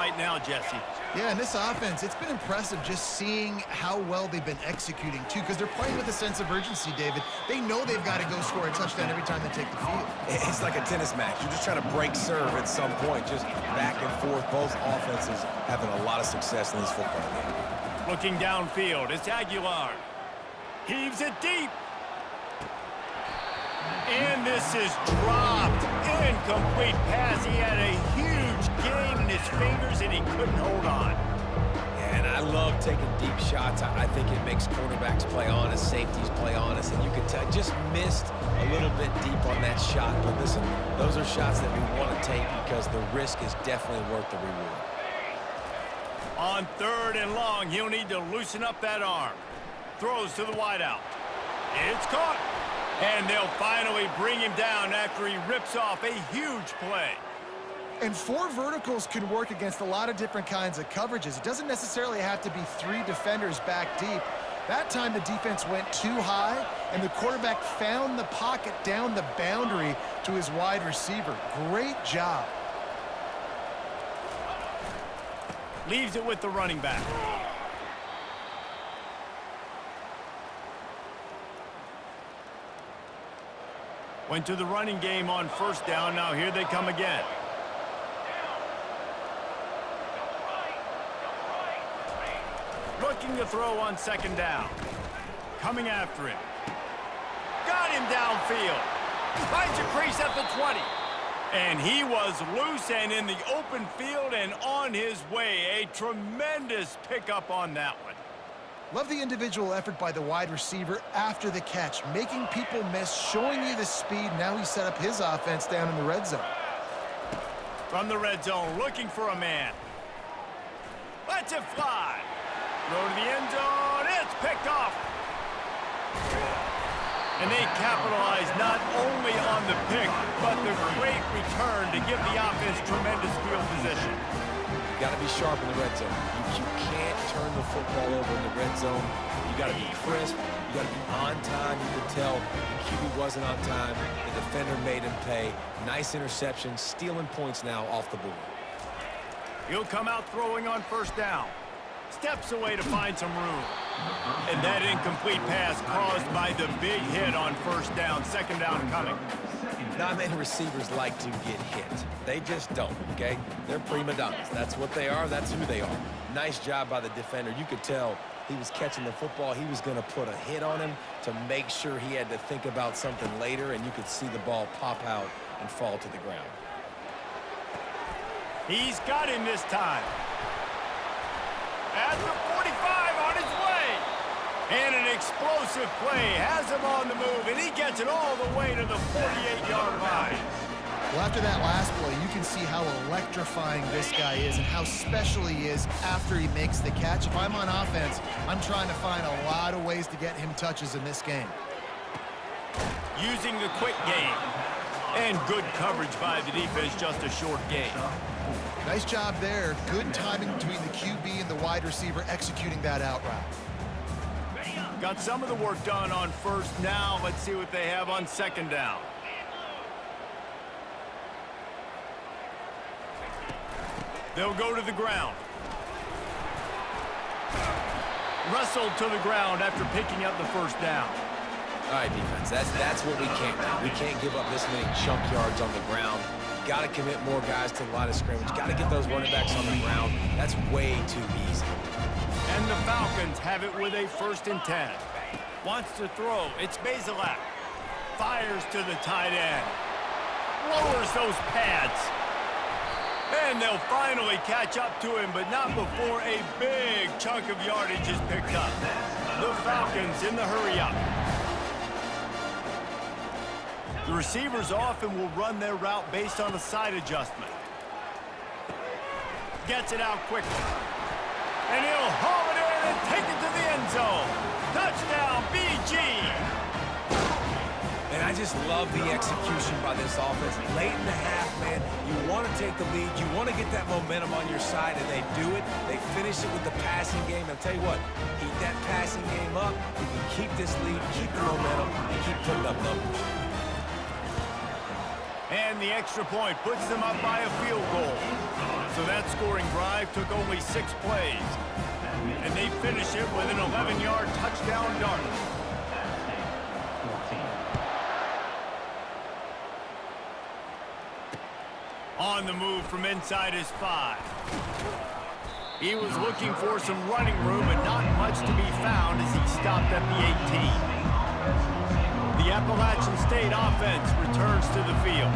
right now, Jesse. Yeah, and this offense, it's been impressive just seeing how well they've been executing, too, because they're playing with a sense of urgency, David. They know they've got to go score a touchdown every time they take the field. It's like a tennis match. You're just trying to break serve at some point, just back and forth. Both offenses having a lot of success in this football game. Looking downfield, it's Aguilar. Heaves it deep. And this is dropped. Incomplete pass. He had a huge gain in his fingers, and he couldn't hold on. Yeah, and I love taking deep shots. I think it makes quarterbacks play honest, safeties play honest, and you can tell just missed a little bit deep on that shot. But listen, those are shots that we want to take because the risk is definitely worth the reward. On 3rd and long, he'll need to loosen up that arm. Throws to the wideout. It's caught. And they'll finally bring him down after he rips off a huge play. And 4 verticals can work against a lot of different kinds of coverages. It doesn't necessarily have to be 3 defenders back deep. That time the defense went too high, and the quarterback found the pocket down the boundary to his wide receiver. Great job. Leaves it with the running back. Went to the running game on 1st down. Now here they come again. Looking to throw on 2nd down. Coming after him. Got him downfield. Finds a crease at the 20. And he was loose and in the open field and on his way. A tremendous pickup on that one. Love the individual effort by the wide receiver after the catch, making people miss, showing you the speed. Now he set up his offense down in the red zone. From the red zone, looking for a man. Lets it fly. Throw to the end zone. It's picked off. And they capitalize not only on the pick, but the great return to give the offense tremendous field position. You got to be sharp in the red zone. You can't turn the football over in the red zone. You got to be crisp. You got to be on time. You could tell the QB wasn't on time. The defender made him pay. Nice interception, stealing points now off the board. He'll come out throwing on 1st down. Steps away to find some room. And that incomplete pass caused by the big hit on 1st down. 2nd down coming. Not many receivers like to get hit. They just don't, okay? They're prima donnas. That's what they are. That's who they are. Nice job by the defender. You could tell he was catching the football. He was going to put a hit on him to make sure he had to think about something later, and you could see the ball pop out and fall to the ground. He's got him this time. At the 45 on his way. And an explosive play has him on the move, and he gets it all the way to the 48-yard line. Well, after that last play, you can see how electrifying this guy is and how special he is after he makes the catch. If I'm on offense, I'm trying to find a lot of ways to get him touches in this game. Using the quick game. And good coverage by the defense, just a short gain. Nice job there. Good timing between the QB and the wide receiver executing that out route. Got some of the work done on 1st. Now let's see what they have on 2nd down. They'll go to the ground. Wrestled to the ground after picking up the 1st down. All right, defense, that's what we can't do. We can't give up this many chunk yards on the ground. Got to commit more guys to the line of scrimmage. Got to get those running backs on the ground. That's way too easy. And the Falcons have it with a 1st and 10. Wants to throw. It's Bazelak. Fires to the tight end. Lowers those pads. And they'll finally catch up to him, but not before a big chunk of yardage is picked up. The Falcons in the hurry up. The receivers often will run their route based on a side adjustment. Gets it out quickly. And he'll haul it in and take it to the end zone. Touchdown, BG! And I just love the execution by this offense. Late in the half, man, you want to take the lead. You want to get that momentum on your side, and they do it. They finish it with the passing game. I'll tell you what, keep that passing game up. You can keep this lead, keep the momentum, and keep putting up numbers. And And the extra point puts them up by a field goal. So that scoring drive took only 6 plays. And they finish it with an 11-yard touchdown dart. On the move from inside his 5. He was looking for some running room, but not much to be found as he stopped at the 18. The Appalachian State offense returns to the field.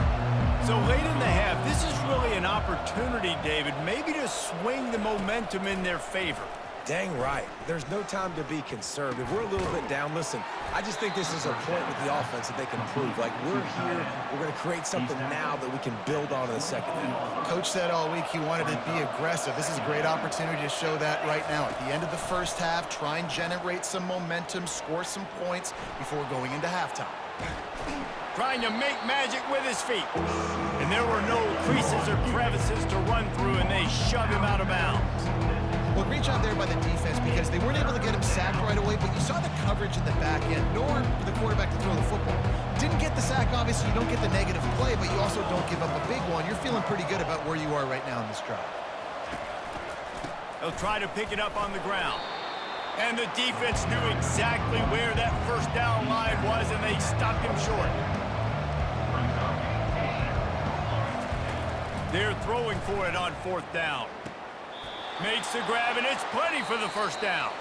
So late in the half, this is really an opportunity, David, maybe to swing the momentum in their favor. Dang right. There's no time to be conservative. We're a little bit down. Listen, I just think this is a point with the offense that they can prove. Like, we're here, we're going to create something now that we can build on in the second half. Coach said all week he wanted to be aggressive. This is a great opportunity to show that right now. At the end of the first half, try and generate some momentum, score some points before going into halftime. Trying to make magic with his feet. And there were no creases or crevices to run through, and they shove him out of bounds. Well, great job there by the defense because they weren't able to get him sacked right away, but you saw the coverage in the back end, nor for the quarterback to throw the football. Didn't get the sack, obviously. You don't get the negative play, but you also don't give up a big one. You're feeling pretty good about where you are right now in this drive. They'll try to pick it up on the ground. And the defense knew exactly where that first down line was, and they stopped him short. They're throwing for it on 4th down. Makes the grab, and it's plenty for the first down.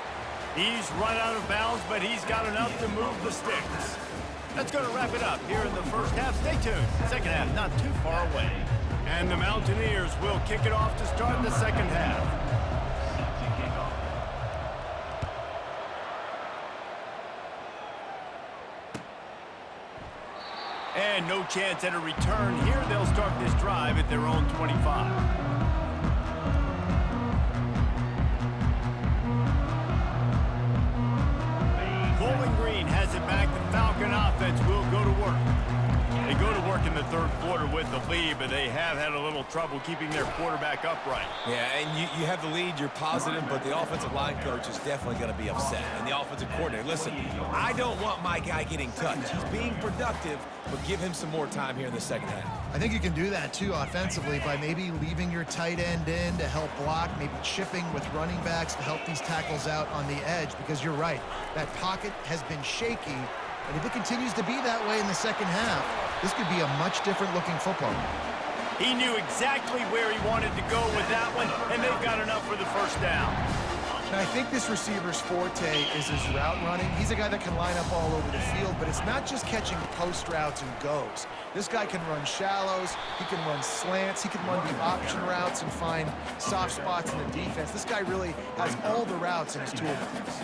He's run out of bounds, but he's got enough to move the sticks. That's going to wrap it up here in the first half. Stay tuned. Second half not too far away. And the Mountaineers will kick it off to start the second half. And no chance at a return here. They'll start this drive at their own 25. Bowling Green has it back. The Falcon offense will go to work. They go to work in the third quarter with the lead, but they have had a little trouble keeping their quarterback upright. Yeah, and you have the lead, you're positive, but the offensive line coach is definitely going to be upset. And the offensive coordinator, listen, I don't want my guy getting touched. He's being productive, but give him some more time here in the second half. I think you can do that, too, offensively, by maybe leaving your tight end in to help block, maybe chipping with running backs to help these tackles out on the edge, because you're right. That pocket has been shaky, and if it continues to be that way in the second half, this could be a much different-looking football game. He knew exactly where he wanted to go with that one, and they've got enough for the first down. Now, I think this receiver's forte is his route running. He's a guy that can line up all over the field, but it's not just catching post routes and goes. This guy can run shallows, he can run slants, he can run the option routes and find soft spots in the defense. This guy really has all the routes in his toolbox.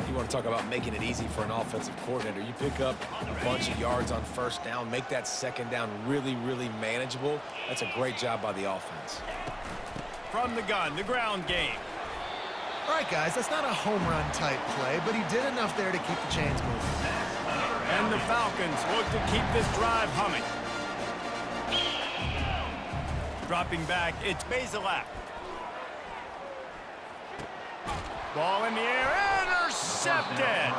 You want to talk about making it easy for an offensive coordinator. You pick up a bunch of yards on first down, make that second down really, really manageable. That's a great job by the offense. From the gun, the ground game. All right, guys, that's not a home run type play, but he did enough there to keep the chains moving. And the Falcons look to keep this drive humming. Dropping back, it's Bazelak. Ball in the air, intercepted!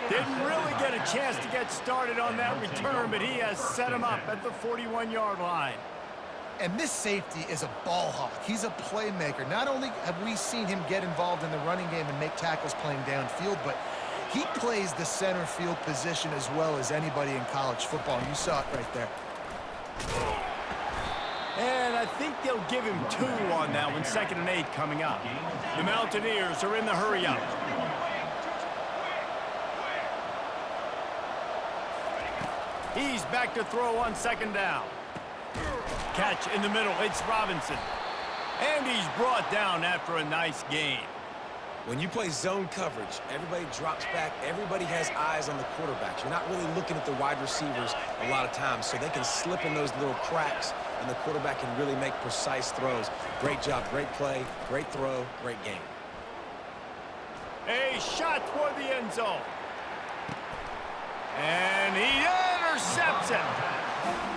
Didn't really get a chance to get started on that return, but he has set him up at the 41-yard line. And this safety is a ball hawk. He's a playmaker. Not only have we seen him get involved in the running game and make tackles playing downfield, but he plays the center field position as well as anybody in college football. You saw it right there. And I think they'll give him 2 on that one, 2nd and 8 coming up. The Mountaineers are in the hurry-up. He's back to throw on 2nd down. Catch in the middle, it's Robinson. And he's brought down after a nice gain. When you play zone coverage, everybody drops back. Everybody has eyes on the quarterbacks. You're not really looking at the wide receivers a lot of times, so they can slip in those little cracks, and the quarterback can really make precise throws. Great job, great play, great throw, great game. A shot toward the end zone. And he intercepts it.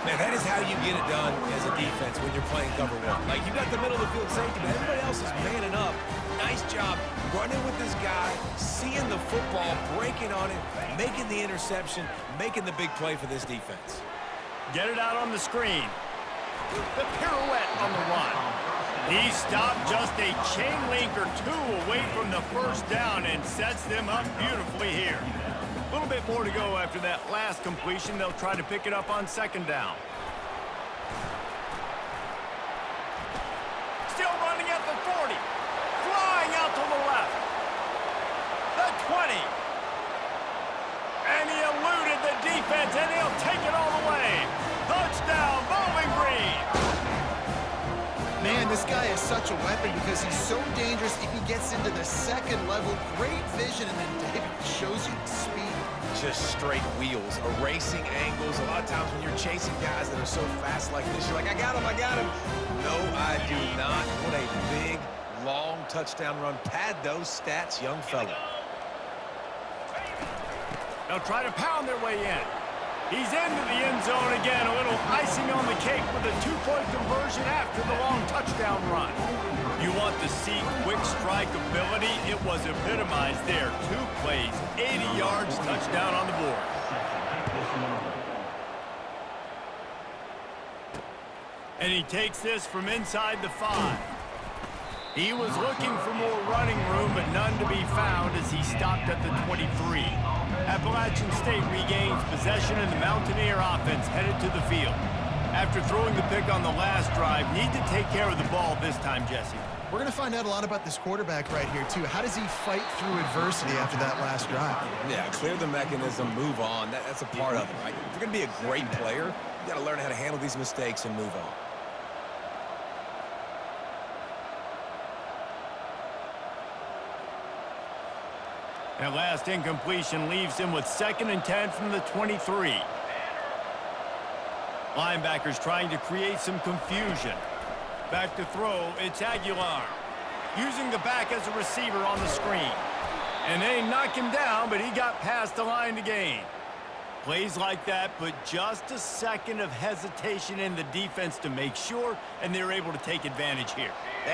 Man, that is how you get it done as a defense when you're playing cover one. Like, you got the middle of the field safety, but everybody else is manning up. Nice job running with this guy, seeing the football, breaking on it, making the interception, making the big play for this defense. Get it out on the screen. The pirouette on the run. He stopped just a chain link or two away from the first down and sets them up beautifully here. A little bit more to go after that last completion. They'll try to pick it up on second down. Still running at the 40. Flying out to the left. The 20. And he eluded the defense, and he'll take it all the way. Touchdown, Bowling Green. Man, this guy is such a weapon because he's so dangerous if he gets into the second level. Great vision, and then David shows you the speed. Just straight wheels, erasing angles. A lot of times when you're chasing guys that are so fast like this, you're like, I got him, I got him. No, I do not. What a big, long touchdown run. Pad those stats, young fella. They'll try to pound their way in. He's into the end zone again. A little icing on the cake with a two-point conversion after the long touchdown run. You want to see quick strike ability? It was epitomized there. 2 plays, 80 yards, touchdown on the board. And he takes this from inside the 5. He was looking for more running room, but none to be found as he stopped at the 23. Appalachian State regains possession, and the Mountaineer offense headed to the field. After throwing the pick on the last drive, need to take care of the ball this time, Jesse. We're going to find out a lot about this quarterback right here, too. How does he fight through adversity after that last drive? Yeah, clear the mechanism, move on. That's a part of it, right? If you're going to be a great player, you got to learn how to handle these mistakes and move on. That last incompletion leaves him with 2nd and 10 from the 23. Linebackers trying to create some confusion. Back to throw, it's Aguilar. Using the back as a receiver on the screen. And they knock him down, but he got past the line to gain. Plays like that put just a second of hesitation in the defense to make sure, and they're able to take advantage here.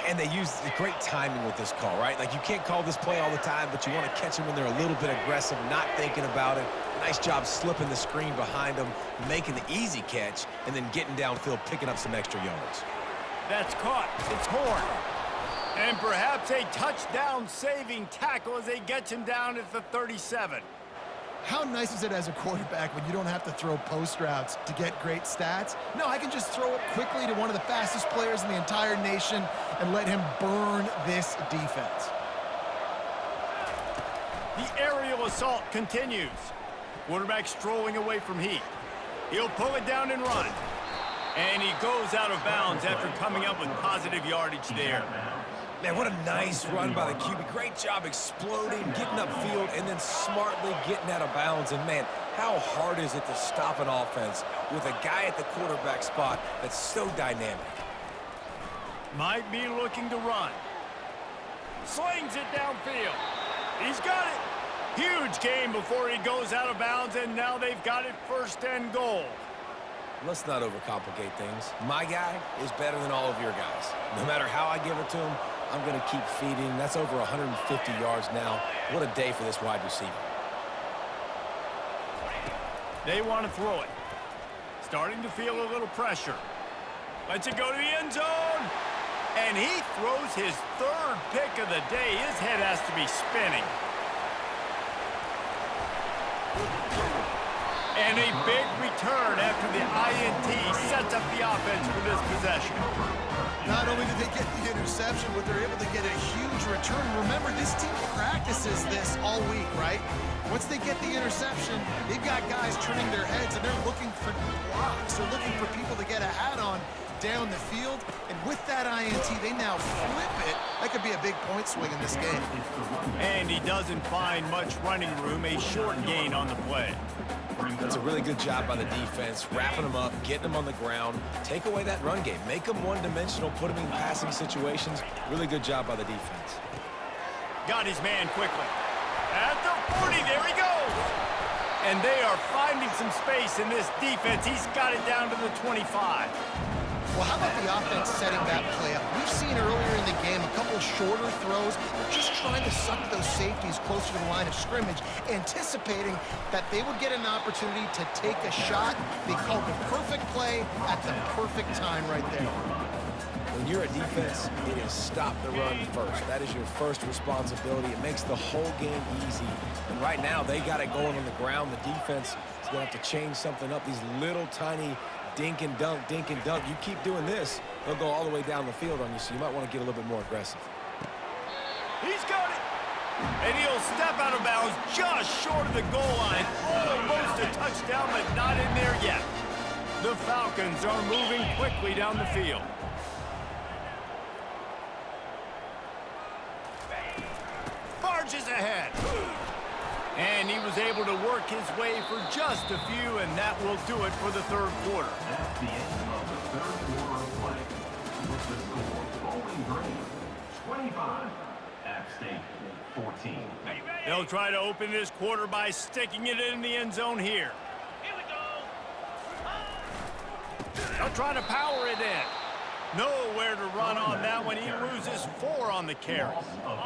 And they use great timing with this call, right? Like, you can't call this play all the time, but you want to catch them when they're a little bit aggressive, not thinking about it. Nice job slipping the screen behind them, making the easy catch, and then getting downfield, picking up some extra yards. That's caught. It's Horn. And perhaps a touchdown-saving tackle as they get him down at the 37. How nice is it as a quarterback when you don't have to throw post routes to get great stats? No, I can just throw it quickly to one of the fastest players in the entire nation and let him burn this defense. The aerial assault continues. Quarterback strolling away from Heath. He'll pull it down and run. And he goes out of bounds after coming up with positive yardage there. Man, what a nice run by the QB. Great job exploding, getting upfield, and then smartly getting out of bounds. And, man, how hard is it to stop an offense with a guy at the quarterback spot that's so dynamic? Might be looking to run. Slings it downfield. He's got it. Huge gain before he goes out of bounds, and now they've got it 1st and goal. Let's not overcomplicate things. My guy is better than all of your guys. No matter how I give it to him, I'm going to keep feeding. That's over 150 yards now. What a day for this wide receiver. They want to throw it. Starting to feel a little pressure. Lets it go to the end zone. And he throws his 3rd pick of the day. His head has to be spinning. And a big return after the INT sets up the offense for this possession. Not only did they get the interception, but they're able to get a huge return. Remember, this team practices this all week, right? Once they get the interception, they've got guys turning their heads, and they're looking for blocks. They're looking for people to get a hat on down the field. And with that INT, they now flip it. That could be a big point swing in this game. And he doesn't find much running room, a short gain on the play. That's a really good job by the defense, wrapping them up, getting them on the ground. Take away that run game. Make them one-dimensional, put them in passing situations. Really good job by the defense. Got his man quickly. At the 40, there he goes. And they are finding some space in this defense. He's got it down to the 25. Well, how about the offense setting that play up? We've seen earlier in the game a couple shorter throws. They're just trying to suck those safeties closer to the line of scrimmage, anticipating that they would get an opportunity to take a shot. They called the perfect play at the perfect time right there. When you're a defense, it is stop the run first. That is your first responsibility. It makes the whole game easy. And right now, they got it going on the ground. The defense is going to have to change something up. These little tiny dink and dunk, dink and dunk. You keep doing this, they'll go all the way down the field on you, so you might want to get a little bit more aggressive. He's got it. And he'll step out of bounds just short of the goal line. Almost a touchdown, but not in there yet. The Falcons are moving quickly down the field. Barges ahead. And he was able to work his way for just a few, and that will do it for the third quarter. That's the end of the third quarter of play. With the score, Bowling Green 25, App State 14. They'll try to open this quarter by sticking it in the end zone here. Here we go. They'll try to power it in. Nowhere to run on that one. He loses 4 on the carry.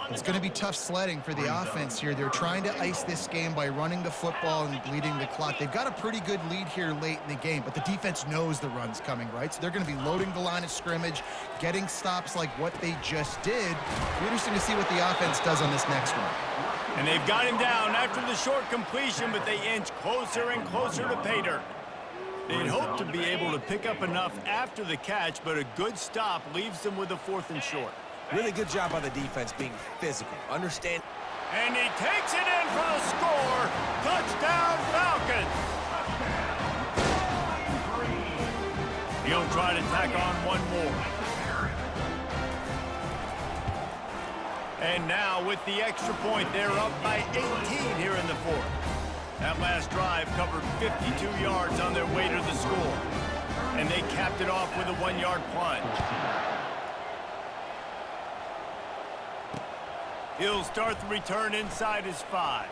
It's going to be tough sledding for the offense here. They're trying to ice this game by running the football and bleeding the clock. They've got a pretty good lead here late in the game, but the defense knows the run's coming, right? So they're going to be loading the line of scrimmage, getting stops like what they just did. It'll be interesting to see what the offense does on this next one. And they've got him down after the short completion, but they inch closer and closer to pay dirt. They'd hope to be able to pick up enough after the catch, but a good stop leaves them with a 4th and short. Really good job by the defense being physical. Understand. And he takes it in for the score. Touchdown, Falcons. He'll try to tack on one more. And now with the extra point, they're up by 18 here in the 4th. That last drive covered 52 yards on their way to the score. And they capped it off with a 1-yard plunge. He'll start the return inside his 5.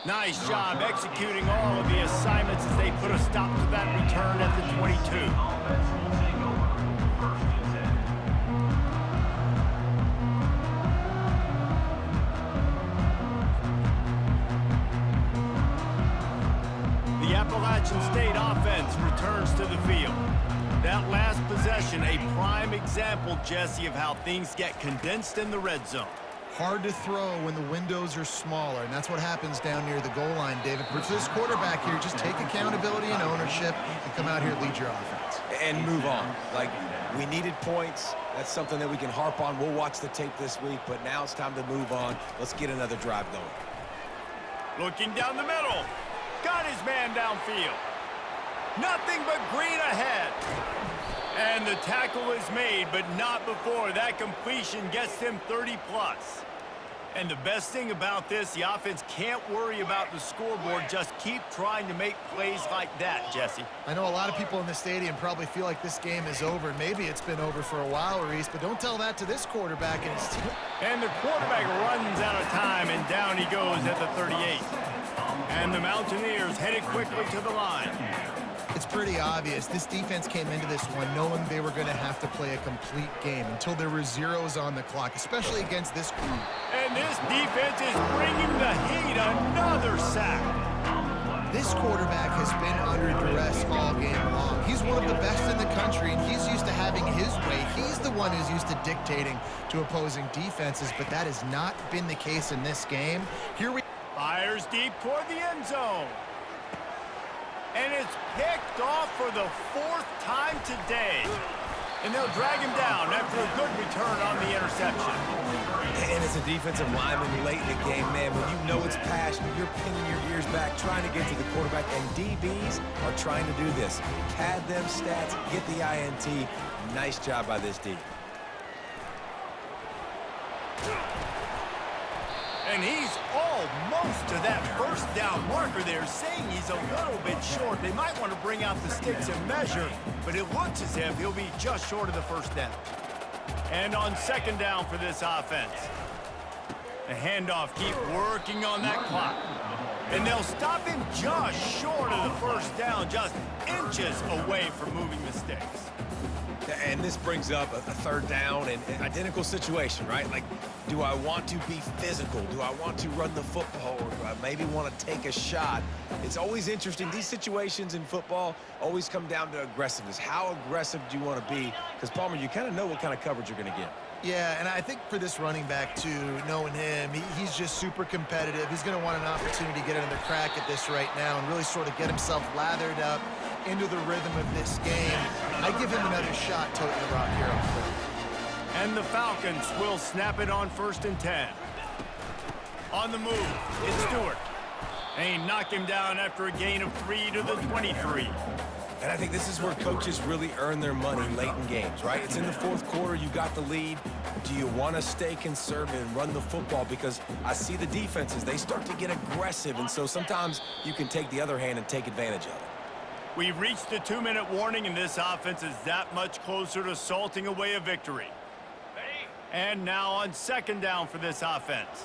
Nice job executing all of the assignments as they put a stop to that return at the 22. The Appalachian State offense returns to the field. That last possession, a prime example, Jesse, of how things get condensed in the red zone. Hard to throw when the windows are smaller, and that's what happens down near the goal line, David. But for this quarterback here, just take accountability and ownership and come out here and lead your offense. And move on. Like, we needed points. That's something that we can harp on. We'll watch the tape this week, but now it's time to move on. Let's get another drive going. Looking down the middle. Got his man downfield. Nothing but green ahead. And the tackle is made, but not before that completion gets them 30-plus. And the best thing about this, the offense can't worry about the scoreboard. Just keep trying to make plays like that, Jesse. I know a lot of people in the stadium probably feel like this game is over. Maybe it's been over for a while, Reese, but don't tell that to this quarterback and his team. And the quarterback runs out of time, and down he goes at the 38. And the Mountaineers headed quickly to the line. It's pretty obvious. This defense came into this one knowing they were going to have to play a complete game until there were zeros on the clock, especially against this group. And this defense is bringing the heat. Another sack. This quarterback has been under duress all game long. He's one of the best in the country, and he's used to having his way. He's the one who's used to dictating to opposing defenses, but that has not been the case in this game. Here we Fires deep toward the end zone. And it's picked off for the 4th time today. And they'll drag him down after a good return on the interception. And as a defensive lineman late in the game, man, when you know it's passion, you're pinning your ears back, trying to get to the quarterback, and DBs are trying to do this. Pad them stats, get the INT. Nice job by this D. And he's almost to that first down marker there, saying he's a little bit short. They might want to bring out the sticks and measure, but it looks as if he'll be just short of the first down. And on 2nd down for this offense. The handoff, keep working on that clock. And they'll stop him just short of the first down, just inches away from moving the sticks. And this brings up a third down and an identical situation, right? Like, do I want to be physical? Do I want to run the football? Or do I maybe want to take a shot? It's always interesting. These situations in football always come down to aggressiveness. How aggressive do you want to be? Because, Palmer, you kind of know what kind of coverage you're going to get. Yeah, and I think for this running back, too, knowing him, he's just super competitive. He's going to want an opportunity to get another crack at this right now and really sort of get himself lathered up into the rhythm of this game. I give him another shot toting the rock here on third. And the Falcons will snap it on 1st and 10. On the move, it's Stewart. And he knocked him down after a gain of 3 to the 23. And I think this is where coaches really earn their money late in games, right? It's in the fourth quarter, you got the lead. Do you want to stay conservative and run the football? Because I see the defenses, they start to get aggressive, and so sometimes you can take the other hand and take advantage of it. We've reached the 2-minute warning, and this offense is that much closer to salting away a victory. And now on 2nd down for this offense.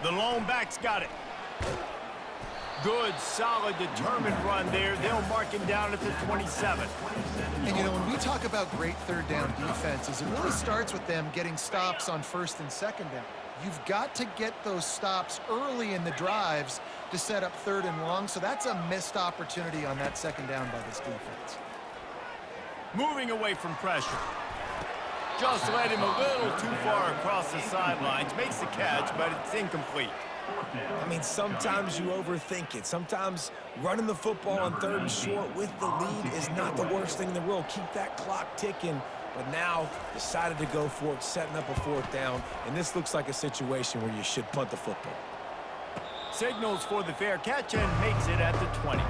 The lone back's got it. Good, solid, determined run there. They'll mark him down at the 27. And, you know, when we talk about great third down defenses, it really starts with them getting stops on 1st and 2nd down. You've got to get those stops early in the drives to set up 3rd and long, so that's a missed opportunity on that 2nd down by this defense. Moving away from pressure. Just led him a little too far across the sidelines. Makes the catch, but it's incomplete. I mean, sometimes you overthink it. Sometimes running the football on 3rd and short with the lead is not the worst thing in the world. Keep that clock ticking. But now decided to go for it, setting up a 4th down. And this looks like a situation where you should punt the football. Signals for the fair catch and makes it at the 20.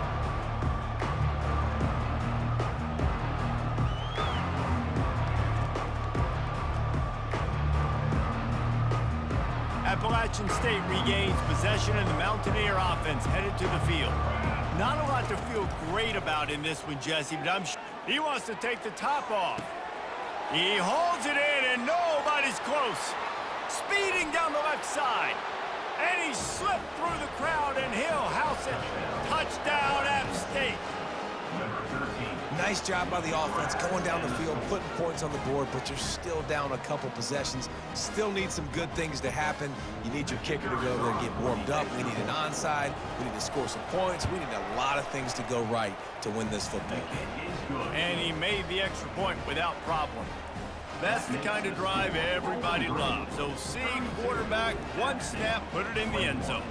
Appalachian State regains possession, and the Mountaineer offense headed to the field. Not a lot to feel great about in this one, Jesse, but I'm sure he wants to take the top off. He holds it in, and nobody's close. Speeding down the left side. And he slipped through the crowd, and he'll house it. Touchdown, App State. Nice job by the offense going down the field, putting points on the board, but you're still down a couple possessions. Still need some good things to happen. You need your kicker to go there and get warmed up. We need an onside. We need to score some points. We need a lot of things to go right to win this football game. And he made the extra point without problem. That's the kind of drive everybody loves. So seeing quarterback, one snap, put it in the end zone.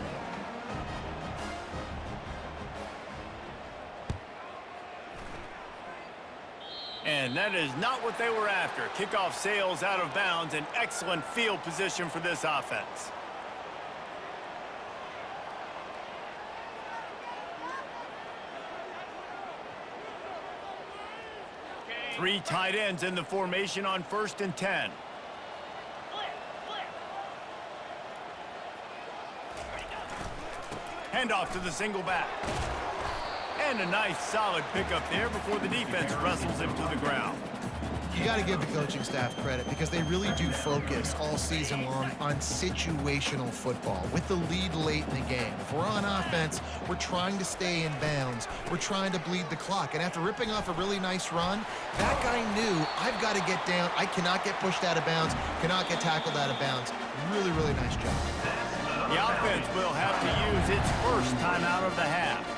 And that is not what they were after. Kickoff sails out of bounds, and excellent field position for this offense. Three tight ends in the formation on 1st and 10. Handoff to the single back. And a nice solid pickup there before the defense wrestles him to the ground. You got to give the coaching staff credit because they really do focus all season long on situational football with the lead late in the game. If we're on offense, we're trying to stay in bounds. We're trying to bleed the clock. And after ripping off a really nice run, that guy knew, I've got to get down. I cannot get pushed out of bounds, cannot get tackled out of bounds. Really, really nice job. The offense will have to use its first timeout of the half.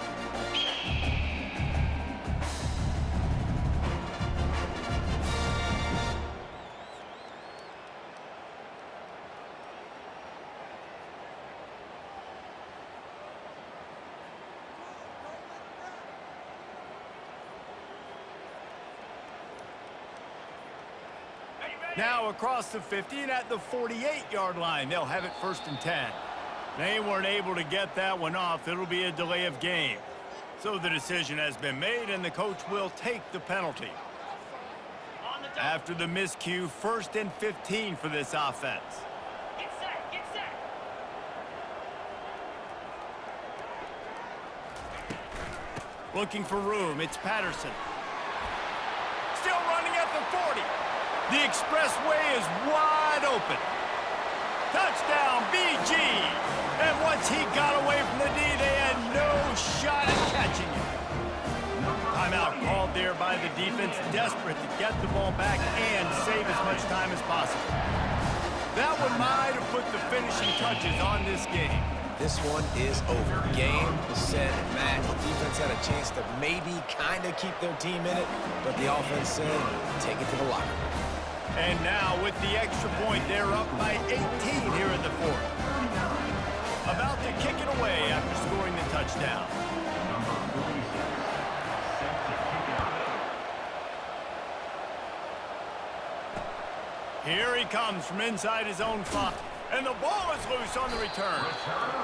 Now across the 50 and at the 48-yard line. They'll have it 1st and 10. They weren't able to get that one off. It'll be a delay of game. So the decision has been made, and the coach will take the penalty. After the miscue, 1st and 15 for this offense. Get set, get set. Looking for room, it's Patterson. Still running at the 40. The expressway is wide open. Touchdown, BG. And once he got away from the D, they had no shot at catching him. Timeout called there by the defense, desperate to get the ball back and save as much time as possible. That one might have put the finishing touches on this game. This one is over. Game, set, match. The defense had a chance to maybe kind of keep their team in it, but the offense said, take it to the locker room. And now with the extra point, they're up by 18 here in the fourth. About to kick it away after scoring the touchdown. Number 46, set to kick out. Here he comes from inside his own 5. And the ball is loose on the return.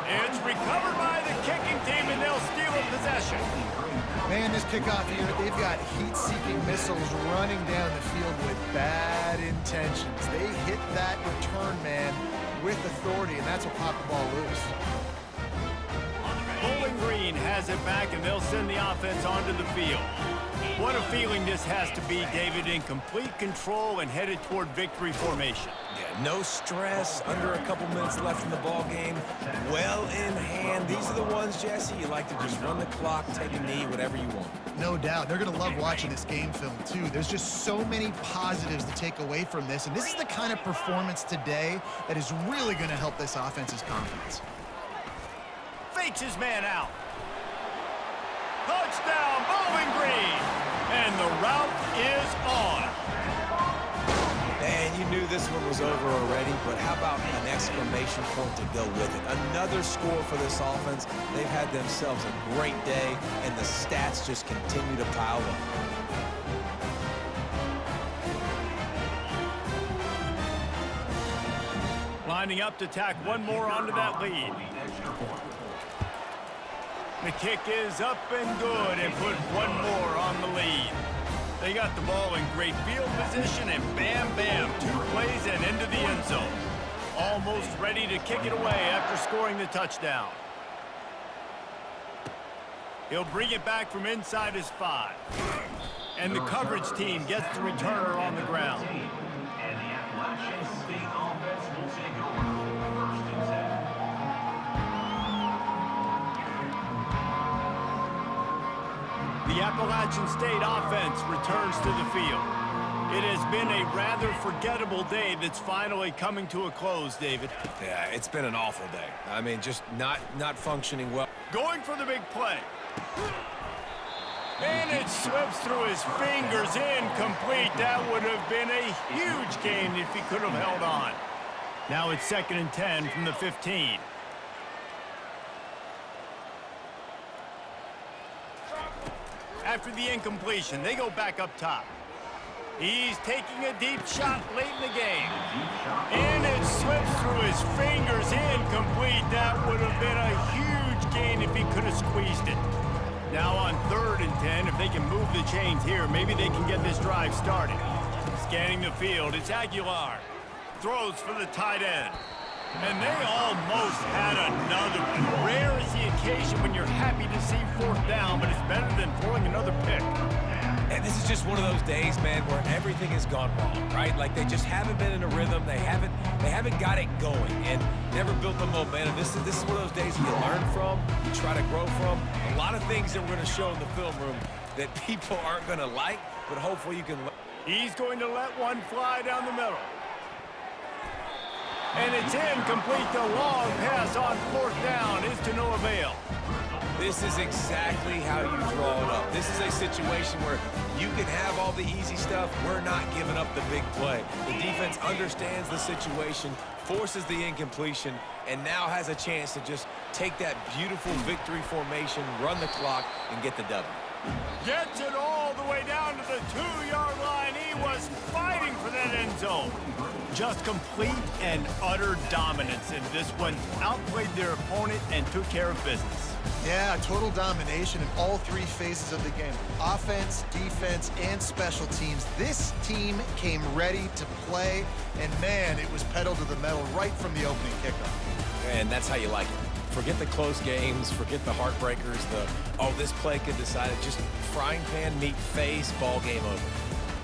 It's recovered by the kicking team, and they'll steal a possession. Man, this kickoff unit, they've got heat-seeking missiles running down the field with bad intentions. They hit that return man with authority, and that's what popped the ball loose. Bowling Green has it back, and they'll send the offense onto the field. What a feeling this has to be, David, in complete control and headed toward victory formation. Yeah, no stress, under a couple minutes left in the ball game, well in hand. These are the ones, Jesse, you like to just run the clock, take a knee, whatever you want. No doubt. They're going to love watching this game film, too. There's just so many positives to take away from this, and this is the kind of performance today that is really going to help this offense's confidence. Fakes his man out. Touchdown, Bowling Green! And the route is on. And you knew this one was over already, but how about an exclamation point to go with it? Another score for this offense. They've had themselves a great day, and the stats just continue to pile up. Lining up to tack one more onto that lead. The kick is up and good and put one more on the lead. They got the ball in great field position and bam, bam, 2 plays and into the end zone. Almost ready to kick it away after scoring the touchdown. He'll bring it back from inside his 5. And the coverage team gets the returner on the ground. And the Appalachian State offense will take over. First and 10. The Appalachian State offense returns to the field. It has been a rather forgettable day that's finally coming to a close, David. Yeah, it's been an awful day. I mean, just not functioning well. Going for the big play. And it slips through his fingers, incomplete. That would have been a huge gain if he could have held on. Now it's 2nd and 10 from the 15. After the incompletion, they go back up top. He's taking a deep shot late in the game. And it slips through his fingers, incomplete. That would have been a huge gain if he could have squeezed it. Now on 3rd and 10, if they can move the chains here, maybe they can get this drive started. Scanning the field, it's Aguilar. Throws for the tight end. And they almost had another one. Rare is the occasion when you're happy to see 4th down, but it's better than throwing another pick. And this is just one of those days, man, where everything has gone wrong, right? Like they just haven't been in a rhythm. They haven't got it going and never built the momentum. This is one of those days you learn from, you try to grow from. A lot of things that we're going to show in the film room that people aren't going to like, but hopefully you can learn. He's going to let one fly down the middle. And it's incomplete. The long pass on 4th down is to no avail. This is exactly how you draw it up. This is a situation where you can have all the easy stuff. We're not giving up the big play. The defense understands the situation, forces the incompletion, and now has a chance to just take that beautiful victory formation, run the clock, and get the W. Gets it all the way down to the 2-yard line. He was fighting for that end zone. Just complete and utter dominance in this one. Outplayed their opponent and took care of business. Yeah, total domination in all 3 phases of the game. Offense, defense, and special teams. This team came ready to play, and man, it was pedal to the metal right from the opening kickoff. And that's how you like it. Forget the close games, forget the heartbreakers, this play could decide it. Just frying pan, meat face, ball game over.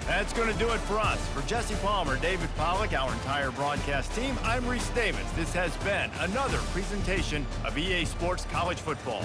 That's going to do it for us. For Jesse Palmer, David Pollack, our entire broadcast team, I'm Reese Davis. This has been another presentation of EA Sports College Football.